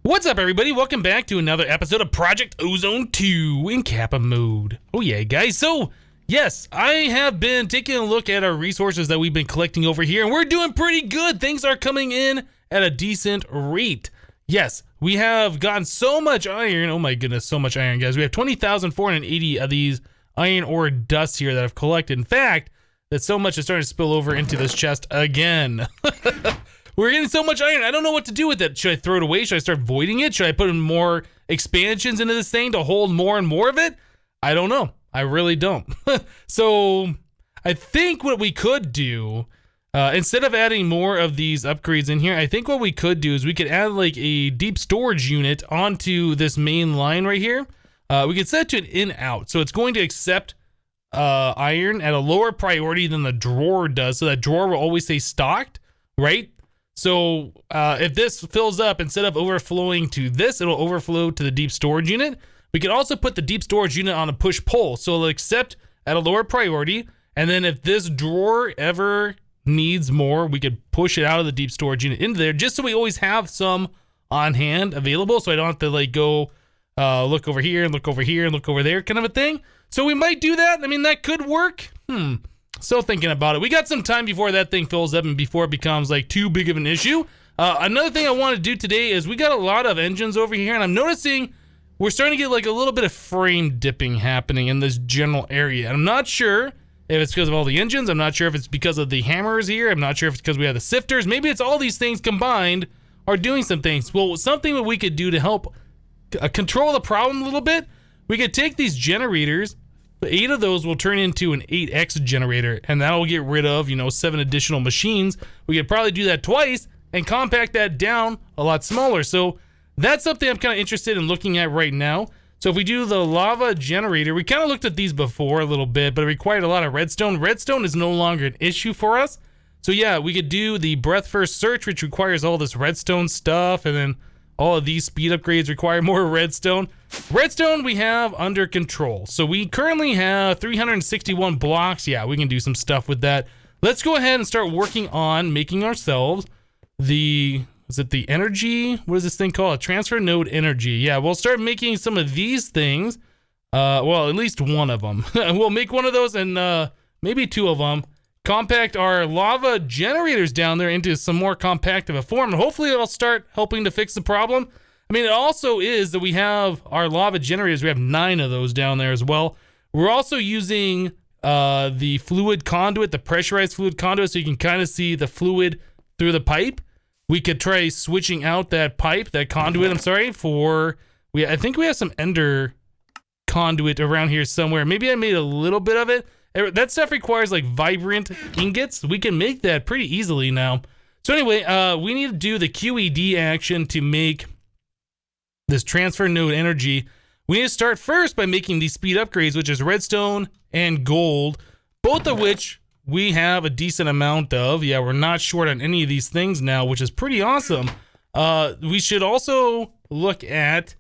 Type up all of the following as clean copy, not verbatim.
What's up, everybody? Welcome back to another episode of Project Ozone 2 in Kappa Mode. Oh yeah, guys. So, yes, I have been taking a look at our resources that we've been collecting over here, and we're doing pretty good. Things are coming in at a decent rate. Yes, we have gotten so much iron. Oh my goodness, so much iron, guys. We have 20,480 of these iron ore dusts here that I've collected. In fact, that so much is starting to spill over into this chest again. We're getting so much iron. I don't know what to do with it. Should I throw it away? Should I start voiding it? Should I put in more expansions into this thing to hold more and more of it? I don't know. I really don't. So I think what we could do, instead of adding more of these upgrades in here, I think what we could do is we could add like a deep storage unit onto this main line right here. We could set it to an in-out. So it's going to accept iron at a lower priority than the drawer does. So that drawer will always stay stocked, right? So if this fills up, instead of overflowing to this, it'll overflow to the deep storage unit. We could also put the deep storage unit on a push-pull, so it'll accept at a lower priority. And then if this drawer ever needs more, we could push it out of the deep storage unit into there, just so we always have some on hand available, so I don't have to like go look over here and look over here and look over there kind of a thing. So we might do that. I mean, that could work. Still thinking about it. We got some time before that thing fills up and before it becomes like too big of an issue. Another thing I want to do today is we got a lot of engines over here, and I'm noticing we're starting to get like a little bit of frame dipping happening in this general area. And I'm not sure if it's because of all the engines. I'm not sure if it's because of the hammers here. I'm not sure if it's because we have the sifters. Maybe it's all these things combined are doing some things. Well, something that we could do to help control the problem a little bit, we could take these generators. 8 of those will turn into an 8x generator, and that'll get rid of, 7 additional machines. We could probably do that twice and compact that down a lot smaller. So that's something I'm kind of interested in looking at right now. So if we do the lava generator, we kind of looked at these before a little bit, but it required a lot of redstone. Redstone is no longer an issue for us. So yeah, we could do the breath first search, which requires all this redstone stuff, and then all of these speed upgrades require more redstone. Redstone we have under control. So we currently have 361 blocks. Yeah, we can do some stuff with that. Let's go ahead and start working on making ourselves is it the energy? What is this thing called? A transfer node energy. Yeah, we'll start making some of these things. Well, at least one of them. We'll make one of those and maybe 2 of them. Compact our lava generators down there into some more compact of a form, and hopefully it'll start helping to fix the problem. I mean, it also is that we have our lava generators. We have 9 of those down there as well. We're also using the fluid conduit, the pressurized fluid conduit, so you can kind of see the fluid through the pipe. We could try switching out that pipe, that conduit, I'm sorry, I think we have some ender conduit around here somewhere. Maybe I made a little bit of it. That stuff requires like vibrant ingots. We can make that pretty easily now. So anyway, we need to do the QED action to make this transfer node energy. We need to start first by making these speed upgrades, which is redstone and gold, both of which we have a decent amount of. Yeah, we're not short on any of these things now, which is pretty awesome. We should also look at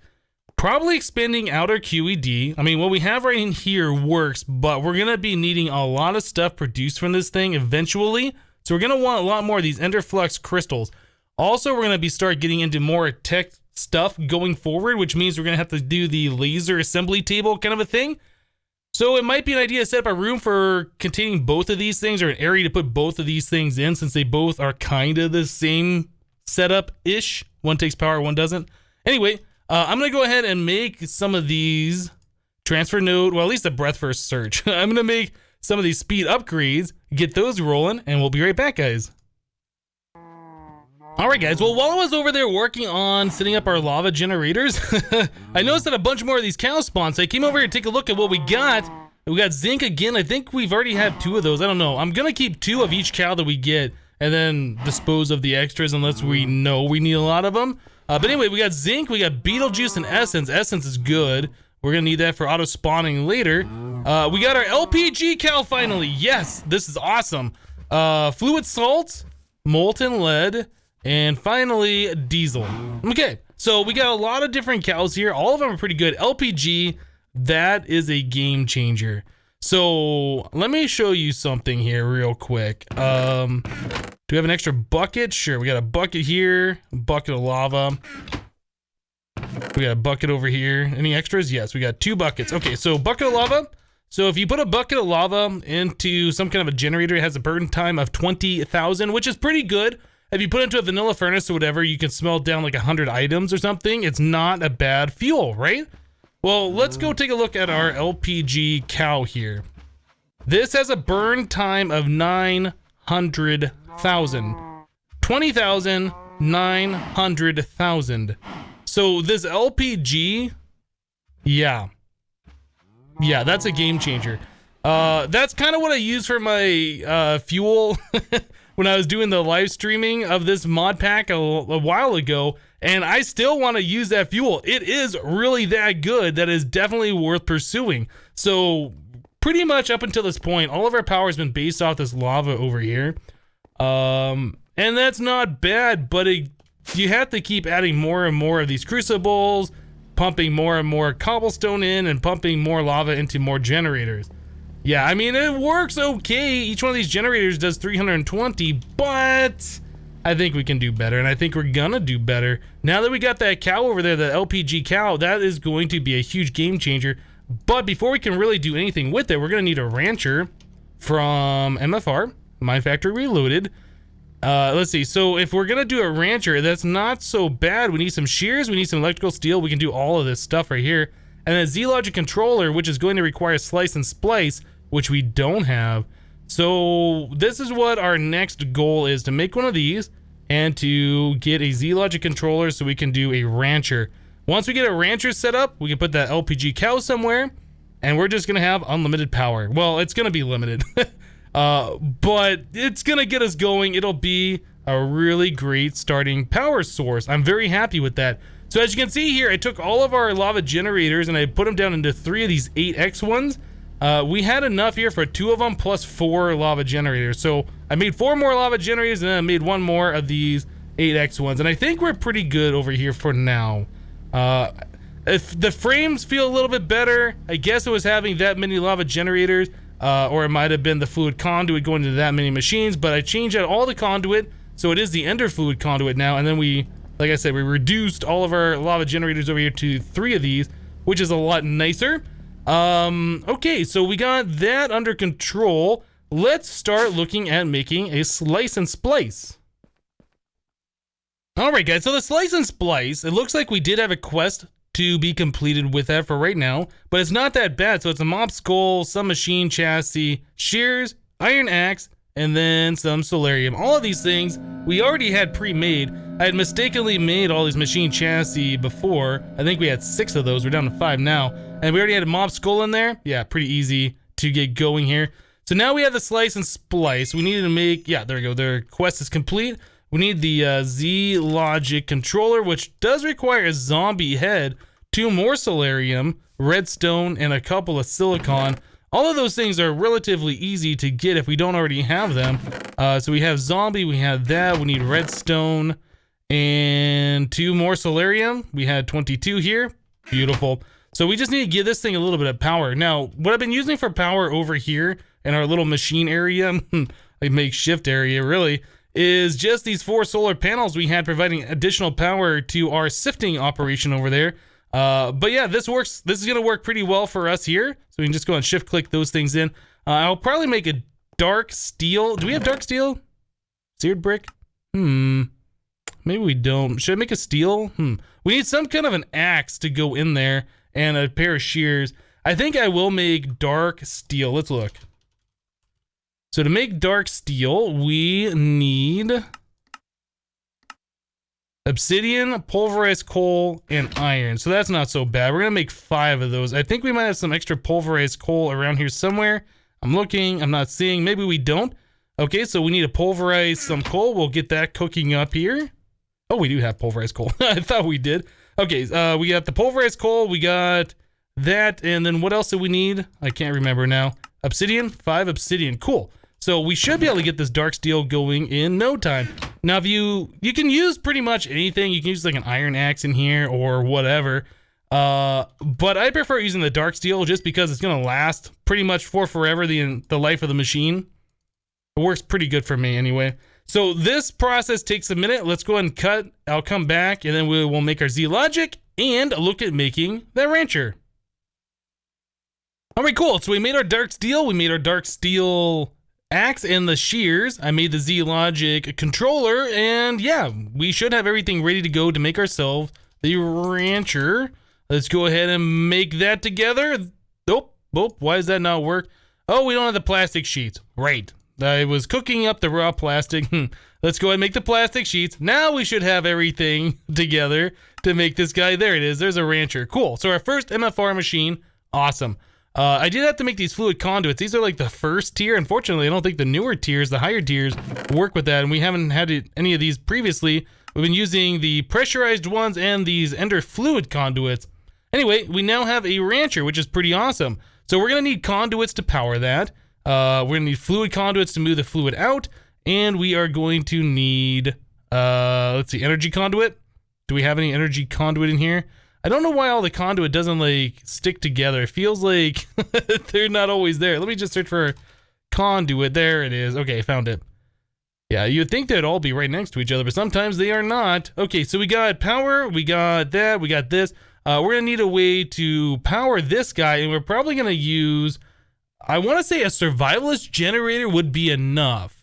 probably expanding out our QED. I mean, what we have right in here works, but we're going to be needing a lot of stuff produced from this thing eventually. So we're going to want a lot more of these Enderflux crystals. Also, we're going to start getting into more tech stuff going forward, which means we're going to have to do the laser assembly table kind of a thing. So it might be an idea to set up a room for containing both of these things, or an area to put both of these things in, since they both are kind of the same setup-ish. One takes power, one doesn't. Anyway, I'm going to go ahead and make some of these transfer node, well, at least a breath first search. I'm going to make some of these speed upgrades, get those rolling, and we'll be right back, guys. All right, guys. Well, while I was over there working on setting up our lava generators, I noticed that a bunch more of these cows spawned. So I came over here to take a look at what we got. We got zinc again. I think we've already had 2 of those. I don't know. I'm going to keep 2 of each cow that we get and then dispose of the extras unless we know we need a lot of them. But anyway, we got zinc, we got beetle juice, and essence. Essence is good. We're going to need that for auto spawning later. We got our LPG cow finally. Yes, this is awesome. Fluid salt, molten lead, and finally diesel. Okay, so we got a lot of different cows here. All of them are pretty good. LPG, that is a game changer. So let me show you something here real quick. Do we have an extra bucket? Sure, we got a bucket here, a bucket of lava. We got a bucket over here. Any extras? Yes, we got 2 buckets. Okay, so bucket of lava. So if you put a bucket of lava into some kind of a generator, it has a burn time of 20,000, which is pretty good. If you put it into a vanilla furnace or whatever, you can smelt down like 100 items or something. It's not a bad fuel, right? Well, let's go take a look at our LPG cow here. This has a burn time of 900,000. 20,000, 900,000. So this LPG, yeah, that's a game changer. That's kind of what I use for my fuel when I was doing the live streaming of this mod pack a while ago, and I still want to use that fuel. It is really that good. That is definitely worth pursuing. So pretty much up until this point, all of our power has been based off this lava over here. And that's not bad, but you have to keep adding more and more of these crucibles, pumping more and more cobblestone in, and pumping more lava into more generators. Yeah, I mean, it works okay. Each one of these generators does 320, but I think we can do better, and I think we're gonna do better. Now that we got that cow over there, the LPG cow, that is going to be a huge game changer. But before we can really do anything with it, we're gonna need a rancher from MFR, Mine Factory Reloaded. Let's see, so if we're gonna do a rancher, that's not so bad. We need some shears, we need some electrical steel, we can do all of this stuff right here. And a Z-Logic controller, which is going to require slice and splice, which we don't have. So this is what our next goal is, to make one of these and to get a Z-Logic controller so we can do a rancher. Once we get a rancher set up, we can put that LPG cow somewhere, and we're just gonna have unlimited power. Well, it's gonna be limited, but it's gonna get us going. It'll be a really great starting power source. I'm very happy with that. So as you can see here, I took all of our lava generators and I put them down into 3 of these 8x ones. We had enough here for 2 of them plus 4 lava generators. So I made 4 more lava generators and then I made 1 more of these 8x ones. And I think we're pretty good over here for now. If the frames feel a little bit better, I guess it was having that many lava generators, or it might have been the fluid conduit going to that many machines, but I changed out all the conduit, so it is the ender fluid conduit now, and then we, like I said, we reduced all of our lava generators over here to 3 of these, which is a lot nicer. Okay, so we got that under control. Let's start looking at making a slice and splice. Alright guys, so the slice and splice, it looks like we did have a quest to be completed with that for right now, but it's not that bad. So it's a mob skull, some machine chassis, shears, iron axe, and then some solarium. All of these things we already had pre-made. I had mistakenly made all these machine chassis before. I think we had 6 of those. We're down to 5 now. And we already had a mob skull in there. Yeah, pretty easy to get going here. So now we have the slice and splice. We needed to make, yeah, there we go. Their quest is complete. We need the Z-Logic controller, which does require a zombie head, 2 more solarium, redstone, and a couple of silicon. All of those things are relatively easy to get if we don't already have them. So we have zombie, we have that, we need redstone, and 2 more solarium. We had 22 here. Beautiful. So we just need to give this thing a little bit of power. Now, what I've been using for power over here in our little machine area, like makeshift area really, is just these 4 solar panels we had providing additional power to our sifting operation over there. But yeah, this works. This is gonna work pretty well for us here. So we can just go and shift click those things in. I'll probably make a dark steel. Do we have dark steel? Seared brick? Maybe we don't. Should I make a steel? We need some kind of an axe to go in there and a pair of shears. I think I will make dark steel. Let's look. So to make dark steel, we need obsidian, pulverized coal, and iron. So that's not so bad. We're gonna make 5 of those. I think we might have some extra pulverized coal around here somewhere. I'm looking, I'm not seeing. Maybe we don't. Okay, so we need to pulverize some coal. We'll get that cooking up here. Oh, we do have pulverized coal. I thought we did. Okay, we got the pulverized coal. We got that, and then what else do we need? I can't remember now. Obsidian, 5 obsidian. Cool. So we should be able to get this dark steel going in no time. Now, if you can use pretty much anything. You can use like an iron axe in here or whatever. But I prefer using the dark steel just because it's gonna last pretty much for forever, the life of the machine. It works pretty good for me anyway. So this process takes a minute. Let's go ahead and cut. I'll come back and then we'll make our Z logic and look at making that rancher. All right, cool. So we made our dark steel. We made our dark steel axe and the shears. I made the Z logic controller, and yeah, we should have everything ready to go to make ourselves the rancher. Let's go ahead and make that together. Nope. Why does that not work? Oh, we don't have the plastic sheets. Right. I was cooking up the raw plastic. Let's go ahead and make the plastic sheets. Now we should have everything together to make this guy. There it is. There's a rancher. Cool. So our first MFR machine. Awesome. I did have to make these fluid conduits. These are like the first tier. Unfortunately, I don't think the newer tiers, the higher tiers, work with that. And we haven't had any of these previously. We've been using the pressurized ones and these ender fluid conduits. Anyway, we now have a rancher, which is pretty awesome. So we're going to need conduits to power that. We're going to need fluid conduits to move the fluid out. And we are going to need, let's see, energy conduit. Do we have any energy conduit in here? I don't know why all the conduit doesn't like stick together. It feels like they're not always there. Let me just search for conduit. There it is. Okay, found it. Yeah, you'd think they'd all be right next to each other, but sometimes they are not. Okay, so we got power, we got that, we got this. We're gonna need a way to power this guy, and we're probably gonna use, I wanna say a survivalist generator would be enough.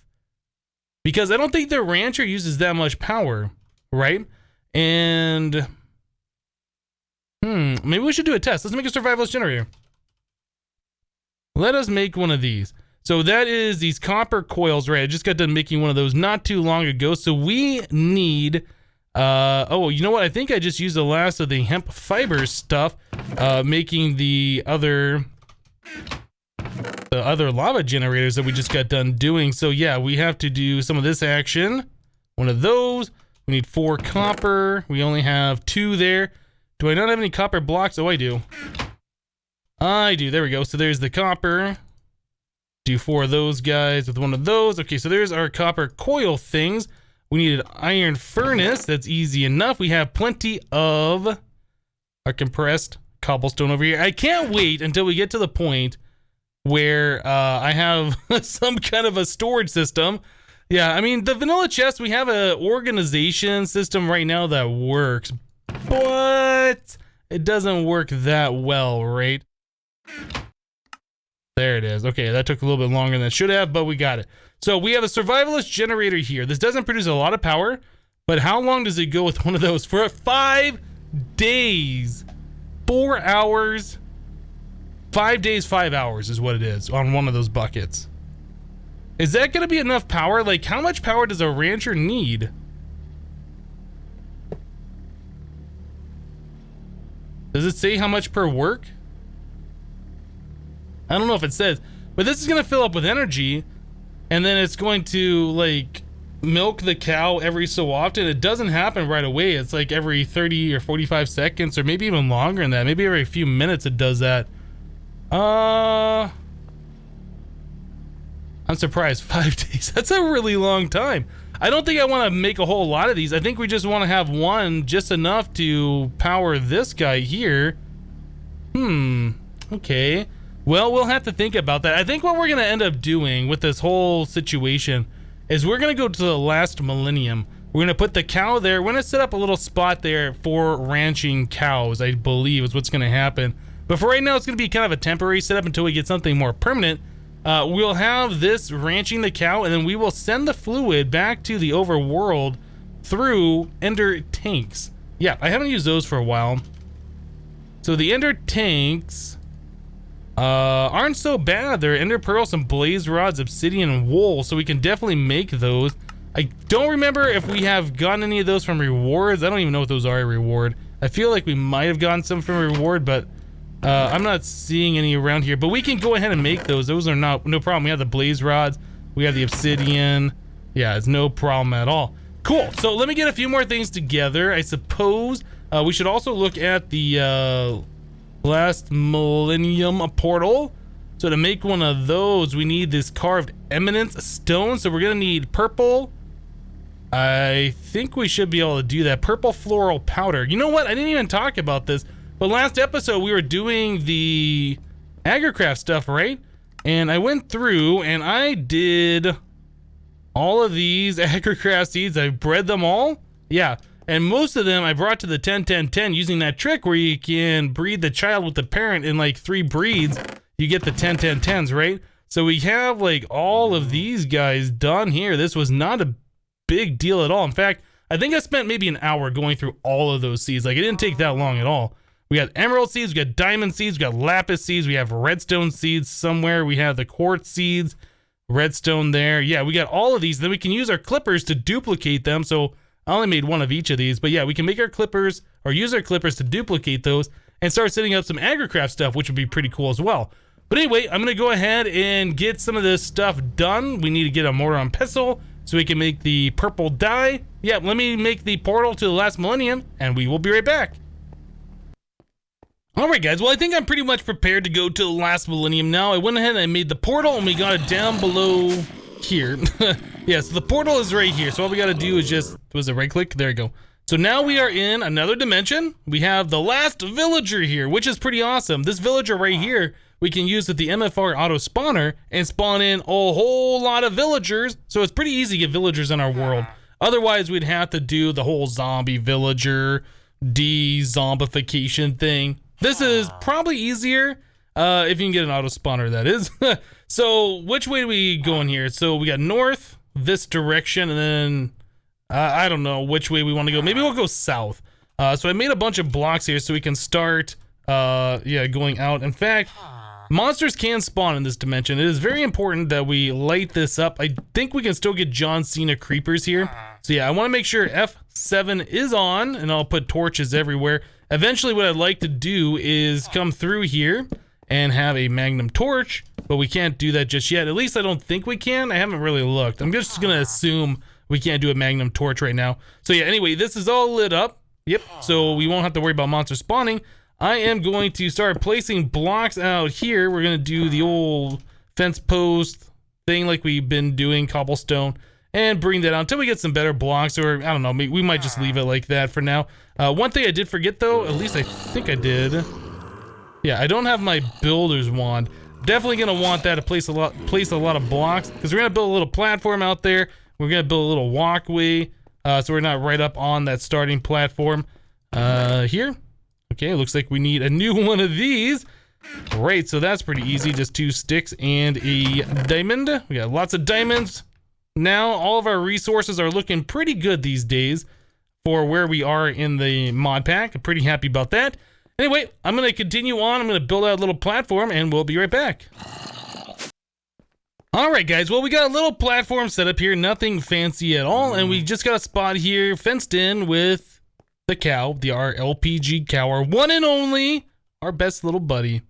Because I don't think the rancher uses that much power, right? And maybe we should do a test. Let's make a survivalist generator. Let us make one of these. So that is these copper coils, right? I just got done making one of those not too long ago. So we need, oh, you know what? I think I just used the last of the hemp fiber stuff, making the other lava generators that we just got done doing. So yeah, we have to do some of this action. One of those. We need 4 copper. We only have 2 there. Do I not have any copper blocks? Oh, I do. I do. There we go. So there's the copper. Do 4 of those guys with one of those. Okay, so there's our copper coil things. We need an iron furnace. That's easy enough. We have plenty of our compressed cobblestone over here. I can't wait until we get to the point where I have some kind of a storage system. Yeah, I mean, the vanilla chest, we have an organization system right now that works, but it doesn't work that well, right? There it is. Okay, that took a little bit longer than it should have, but we got it. So we have a survivalist generator here. This doesn't produce a lot of power, but how long does it go with one of those? For 5 days, 4 hours, 5 days, 5 hours is what it is on one of those buckets. Is that gonna be enough power? Like, how much power does a rancher need? Does it say how much per work? I don't know if it says, but this is gonna fill up with energy, and then it's going to like milk the cow every so often. It doesn't happen right away. It's like every 30 or 45 seconds, or maybe even longer than that. Maybe every few minutes it does that. I'm surprised. 5 days. That's a really long time. I don't think I want to make a whole lot of these. I think we just want to have one, just enough to power this guy here. Okay. Well, we'll have to think about that. I think what we're going to end up doing with this whole situation is we're going to go to the last millennium. We're going to put the cow there. We're going to set up a little spot there for ranching cows, I believe is what's going to happen. But for right now, it's going to be kind of a temporary setup until we get something more permanent. We'll have this ranching the cow, and then we will send the fluid back to the overworld through ender tanks. Yeah, I haven't used those for a while. So the ender tanks aren't so bad. They're ender pearls, some blaze rods, obsidian, and wool, so we can definitely make those. I don't remember if we have gotten any of those from rewards. I don't even know if those are a reward. I feel like we might have gotten some from a reward, but I'm not seeing any around here. But we can go ahead and make those. Those are no problem. We have the blaze rods. We have the obsidian. Yeah, it's no problem at all. Cool. So let me get a few more things together. I suppose we should also look at the last millennium portal. So to make one of those, we need this carved eminence stone. So we're gonna need purple. I think we should be able to do that. Purple floral powder. You know what? I didn't even talk about this. But last episode we were doing the agricraft stuff, right? And I went through and I did all of these agricraft seeds. I bred them all. Yeah. And most of them I brought to the 10-10-10 using that trick where you can breed the child with the parent in like 3 breeds. You get the 10-10-10s, right? So we have like all of these guys done here. This was not a big deal at all. In fact, I think I spent maybe an hour going through all of those seeds. Like it didn't take that long at all. We got emerald seeds, we got diamond seeds, we got lapis seeds, we have redstone seeds somewhere. We have the quartz seeds, redstone there. Yeah, we got all of these. Then we can use our clippers to duplicate them. So I only made one of each of these, but yeah, we can make our clippers or use our clippers to duplicate those and start setting up some agricraft stuff, which would be pretty cool as well. But anyway, I'm gonna go ahead and get some of this stuff done. We need to get a mortar and pestle so we can make the purple dye. Yeah, let me make the portal to the last millennium and we will be right back. Alright guys, well I think I'm pretty much prepared to go to the last millennium now. I went ahead and I made the portal and we got it down below here. Yeah, so the portal is right here. So all we gotta do is just, was it right click? There you go. So now we are in another dimension. We have the last villager here, which is pretty awesome. This villager right here, we can use with the MFR auto spawner and spawn in a whole lot of villagers. So it's pretty easy to get villagers in our world. Otherwise, we'd have to do the whole zombie villager de-zombification thing. This is probably easier if you can get an auto spawner, that is. So which way do we go in here? So we got north, this direction, and then I don't know which way we want to go. Maybe we'll go south. So I made a bunch of blocks here so we can start yeah, going out. In fact, monsters can spawn in this dimension. It is very important that we light this up. I think we can still get John Cena creepers here. So yeah, I want to make sure F7 is on, and I'll put torches everywhere. Eventually, what I'd like to do is come through here and have a magnum torch, but we can't do that just yet. At least I don't think we can. I haven't really looked. I'm just gonna assume we can't do a magnum torch right now. So yeah, anyway, this is all lit up. Yep, so we won't have to worry about monsters spawning. I am going to start placing blocks out here. We're gonna do the old fence post thing like we've been doing, cobblestone, and bring that out until we get some better blocks, or I don't know, we might just leave it like that for now. One thing I did forget though, at least I think I did. Yeah, I don't have my builder's wand. Definitely gonna want that to place a lot of blocks, because we're gonna build a little platform out there. We're gonna build a little walkway, so we're not right up on that starting platform. Here. Okay, looks like we need a new one of these. Great, so that's pretty easy. Just 2 sticks and a diamond. We got lots of diamonds. Now, all of our resources are looking pretty good these days for where we are in the mod pack. I'm pretty happy about that. Anyway, I'm going to continue on. I'm going to build out a little platform, and we'll be right back. Alright guys, well we got a little platform set up here, nothing fancy at all, and we just got a spot here fenced in with the cow, our LPG cow, our one and only, our best little buddy.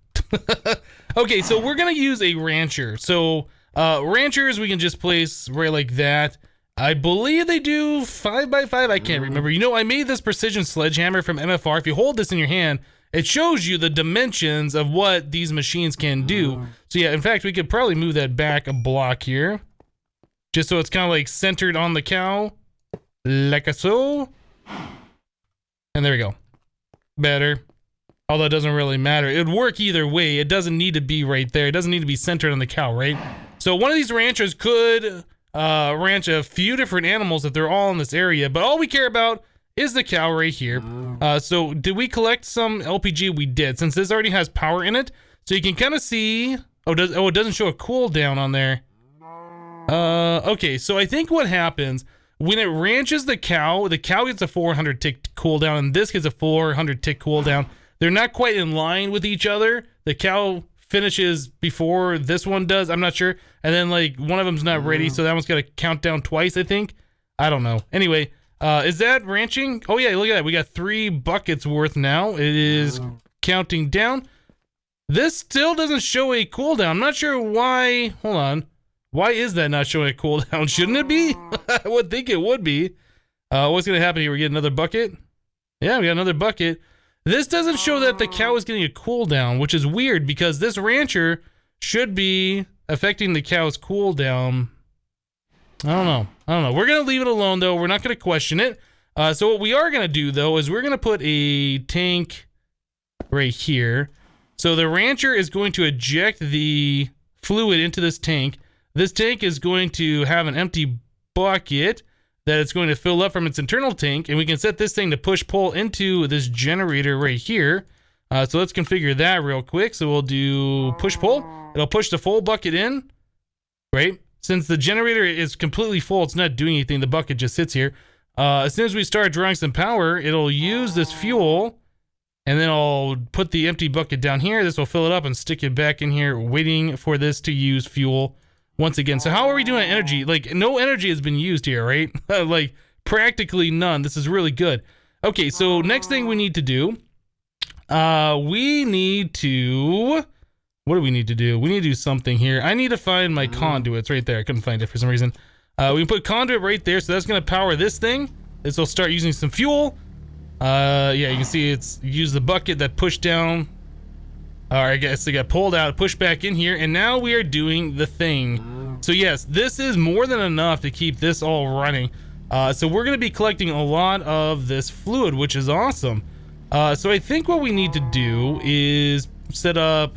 Okay, so we're going to use a rancher. So ranchers we can just place right like that. I believe they do 5x5, I can't remember. You know, I made this precision sledgehammer from MFR. If you hold this in your hand, it shows you the dimensions of what these machines can do. So yeah, in fact, we could probably move that back a block here, just so it's kind of like centered on the cow, like so. And there we go. Better. Although it doesn't really matter. It would work either way. It doesn't need to be right there. It doesn't need to be centered on the cow, right? So one of these ranchers could ranch a few different animals if they're all in this area, but all we care about is the cow right here. So did we collect some LPG? We did, since this already has power in it. So you can kind of see, it doesn't show a cooldown on there. Okay, so I think what happens when it ranches the cow gets a 400 tick cooldown and this gets a 400 tick cooldown. They're not quite in line with each other. The cow finishes before this one does, I'm not sure. And then like one of them's not ready, so that one's got to count down twice, I think. I don't know. Anyway, is that ranching? Oh yeah, look at that. We got 3 buckets worth now. It is counting down. This still doesn't show a cooldown. I'm not sure why. Hold on. Why is that not showing a cooldown? Shouldn't it be? I would think it would be. What's going to happen here? We get another bucket? Yeah, we got another bucket. This doesn't show that the cow is getting a cooldown, which is weird because this rancher should be affecting the cow's cooldown. I don't know. We're going to leave it alone, though. We're not going to question it. So what we are going to do, though, is we're going to put a tank right here. So the rancher is going to eject the fluid into this tank. This tank is going to have an empty bucket that it's going to fill up from its internal tank, and we can set this thing to push-pull into this generator right here. So let's configure that real quick. So we'll do push-pull. It'll push the full bucket in, right? Since the generator is completely full, it's not doing anything. The bucket just sits here. As soon as we start drawing some power, it'll use this fuel, and then I'll put the empty bucket down here. This will fill it up and stick it back in here, waiting for this to use fuel once again. So how are we doing energy? Like, no energy has been used here, right? Like, practically none. This is really good. Okay, so next thing we need to do, we need to... What do we need to do? We need to do something here. I need to find my conduits right there. I couldn't find it for some reason. We can put conduit right there, so that's going to power this thing. This will start using some fuel. Yeah, you can see it's used the bucket that pushed down. I guess it got pulled out, pushed back in here, and now we are doing the thing. So yes, this is more than enough to keep this all running. So we're going to be collecting a lot of this fluid, which is awesome. So I think what we need to do is set up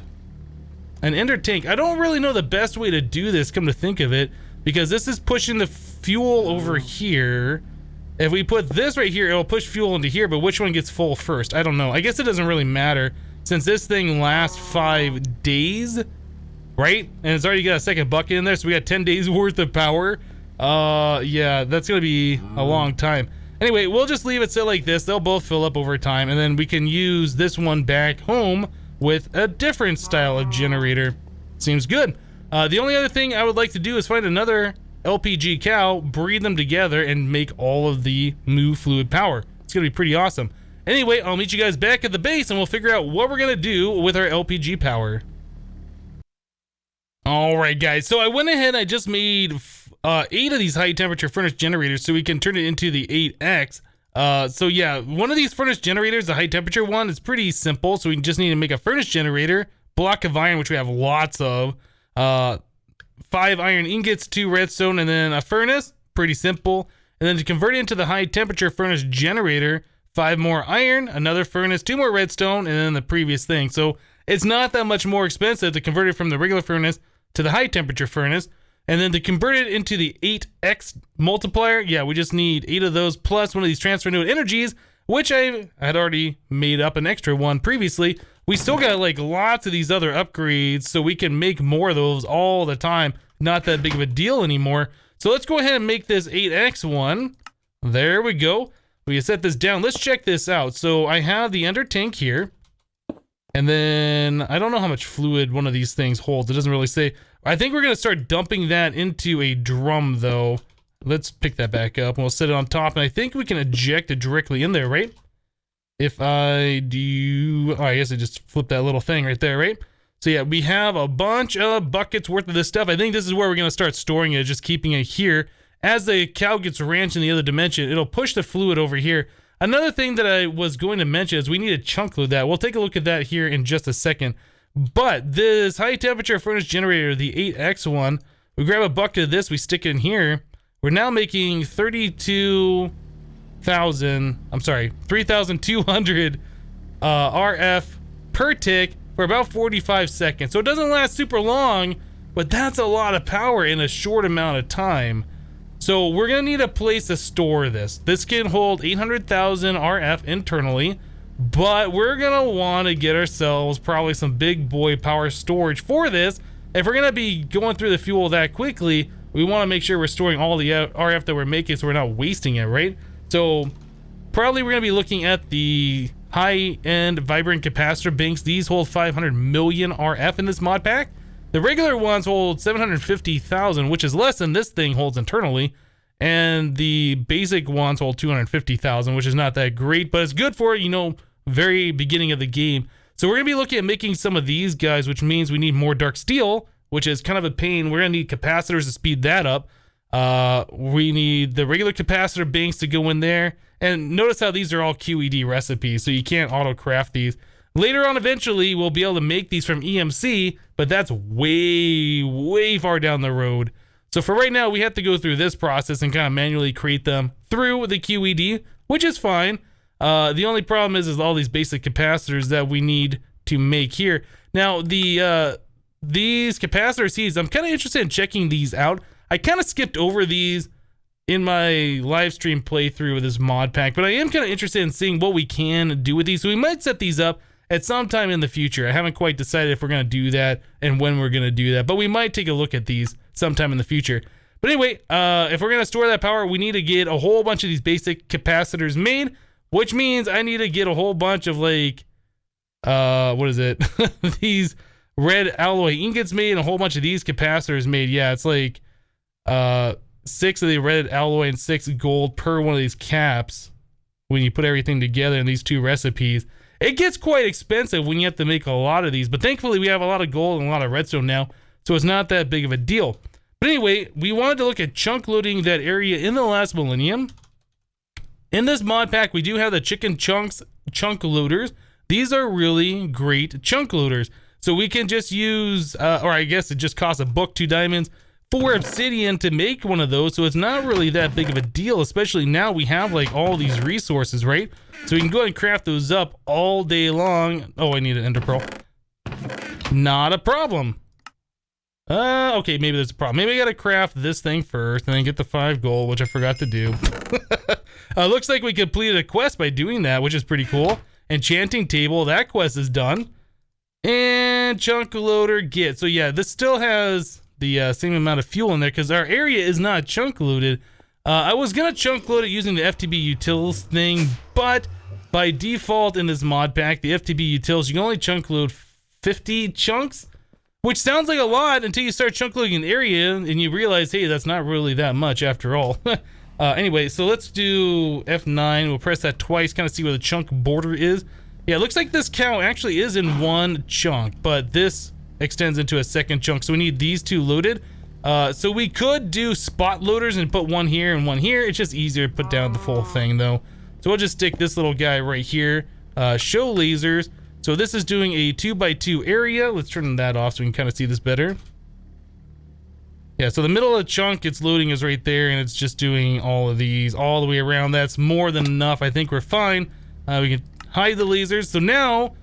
an ender tank. I don't really know the best way to do this, come to think of it, because this is pushing the fuel over here. If we put this right here, it'll push fuel into here, but which one gets full first? I don't know. I guess it doesn't really matter since this thing lasts 5 days, right? And it's already got a second bucket in there, so we got 10 days worth of power. Yeah, that's gonna be a long time. Anyway, we'll just leave it set like this. They'll both fill up over time, and then we can use this one back home with a different style of generator. Seems good. The only other thing I would like to do is find another LPG cow, breed them together, and make all of the new fluid power. It's gonna be pretty awesome. Anyway, I'll meet you guys back at the base, and we'll figure out what we're gonna do with our LPG power. Alright guys, so I went ahead and I just made 8 of these high temperature furnace generators so we can turn it into the 8X. So yeah, one of these furnace generators, the high temperature one, is pretty simple. So we just need to make a furnace generator, block of iron, which we have lots of, 5 iron ingots, 2 redstone, and then a furnace, pretty simple. And then to convert it into the high temperature furnace generator, 5 more iron, another furnace, 2 more redstone, and then the previous thing. So it's not that much more expensive to convert it from the regular furnace to the high temperature furnace. And then to convert it into the 8x multiplier, yeah, we just need 8 of those plus one of these transfer node energies, which I had already made up an extra one previously. We still got like lots of these other upgrades, so we can make more of those all the time. Not that big of a deal anymore. So let's go ahead and make this 8x one. There we go. We can set this down. Let's check this out. So I have the ender tank here. And then I don't know how much fluid one of these things holds. It doesn't really say. I think we're going to start dumping that into a drum though. Let's pick that back up and we'll set it on top. And I think we can eject it directly in there, right? If I do, oh, I guess I just flipped that little thing right there, right? So yeah, we have a bunch of buckets worth of this stuff. I think this is where we're going to start storing it, just keeping it here. As the cow gets ranched in the other dimension, it'll push the fluid over here. Another thing that I was going to mention is we need to chunk load that. We'll take a look at that here in just a second. But this high temperature furnace generator, the 8X one, we grab a bucket of this, we stick it in here. We're now making 3,200 RF per tick for about 45 seconds. So it doesn't last super long, but that's a lot of power in a short amount of time. So we're gonna need a place to store this. This can hold 800,000 RF internally, but we're gonna wanna get ourselves probably some big boy power storage for this. If we're gonna be going through the fuel that quickly, we wanna make sure we're storing all the RF that we're making so we're not wasting it, right? So probably we're gonna be looking at the high-end vibrant capacitor banks. These hold 500 million RF in this mod pack. The regular ones hold 750,000, which is less than this thing holds internally. And the basic ones hold 250,000, which is not that great, but it's good for, you know, very beginning of the game. So we're gonna be looking at making some of these guys, which means we need more dark steel, which is kind of a pain. We're gonna need capacitors to speed that up. We need the regular capacitor banks to go in there. And notice how these are all QED recipes, so you can't auto craft these. Later on, eventually, we'll be able to make these from EMC, but that's way, way far down the road. So for right now, we have to go through this process and kind of manually create them through the QED, which is fine. The only problem is all these basic capacitors that we need to make here. Now, these capacitor seeds, I'm kind of interested in checking these out. I kind of skipped over these in my live stream playthrough with this mod pack, but I am kind of interested in seeing what we can do with these. So we might set these up at some time in the future. I haven't quite decided if we're going to do that and when we're going to do that, but we might take a look at these sometime in the future. But anyway, if we're going to store that power, we need to get a whole bunch of these basic capacitors made, which means I need to get a whole bunch of like, what is it? These red alloy ingots made and a whole bunch of these capacitors made. Yeah, it's like 6 of the red alloy and 6 gold per one of these caps when you put everything together in these 2 recipes. It gets quite expensive when you have to make a lot of these, but thankfully we have a lot of gold and a lot of redstone now, so it's not that big of a deal. But anyway, we wanted to look at chunk loading that area in the last millennium. In this mod pack, we do have the chicken chunks chunk loaders. These are really great chunk loaders. So we can just use, or I guess it just costs a book, 2 diamonds, 4 obsidian to make one of those. So it's not really that big of a deal, especially now we have like all these resources, right? So we can go ahead and craft those up all day long. Oh, I need an ender pearl. Not a problem. Okay, maybe there's a problem. Maybe I gotta craft this thing first and then get the 5 gold, which I forgot to do. Looks like we completed a quest by doing that, which is pretty cool. Enchanting table, that quest is done. And chunk loader get. So yeah, this still has the same amount of fuel in there because our area is not chunk loaded. I was gonna chunk load it using the FTB utils thing, but by default in this mod pack, the FTB utils, you can only chunk load 50 chunks, which sounds like a lot until you start chunk loading an area and you realize, hey, that's not really that much after all. Anyway, so let's do F9. We'll press that twice, kind of see where the chunk border is. Yeah, it looks like this cow actually is in 1 chunk, but this extends into a 2nd chunk, so we need these 2 loaded. So we could do spot loaders and put 1 here and 1 here. It's just easier to put down the full thing though. So we'll just stick this little guy right here. Show lasers. So this is doing a 2x2 area. Let's turn that off so we can kind of see this better. Yeah, so the middle of the chunk it's loading is right there, and it's just doing all of these all the way around. That's more than enough. I think we're fine. We can hide the lasers. So now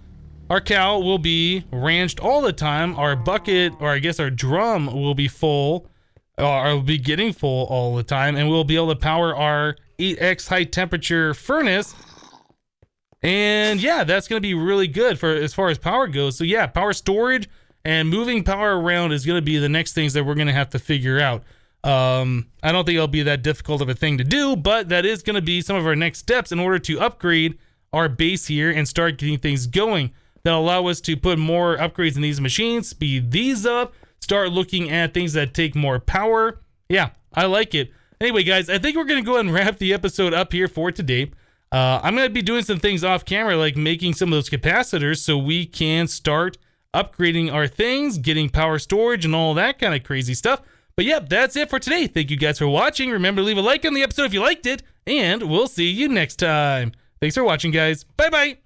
our cow will be ranched all the time. Our bucket, or I guess our drum, will be full, or will be getting full all the time, and we'll be able to power our 8x high temperature furnace. And yeah, that's going to be really good for as far as power goes. So yeah, power storage and moving power around is going to be the next things that we're going to have to figure out. I don't think it'll be that difficult of a thing to do, but that is going to be some of our next steps in order to upgrade our base here and start getting things going. That'll allow us to put more upgrades in these machines, speed these up, start looking at things that take more power. Yeah, I like it. Anyway, guys, I think we're going to go ahead and wrap the episode up here for today. I'm going to be doing some things off camera, like making some of those capacitors so we can start upgrading our things, getting power storage and all that kind of crazy stuff. But yep, that's it for today. Thank you guys for watching. Remember to leave a like on the episode if you liked it, and we'll see you next time. Thanks for watching, guys. Bye-bye.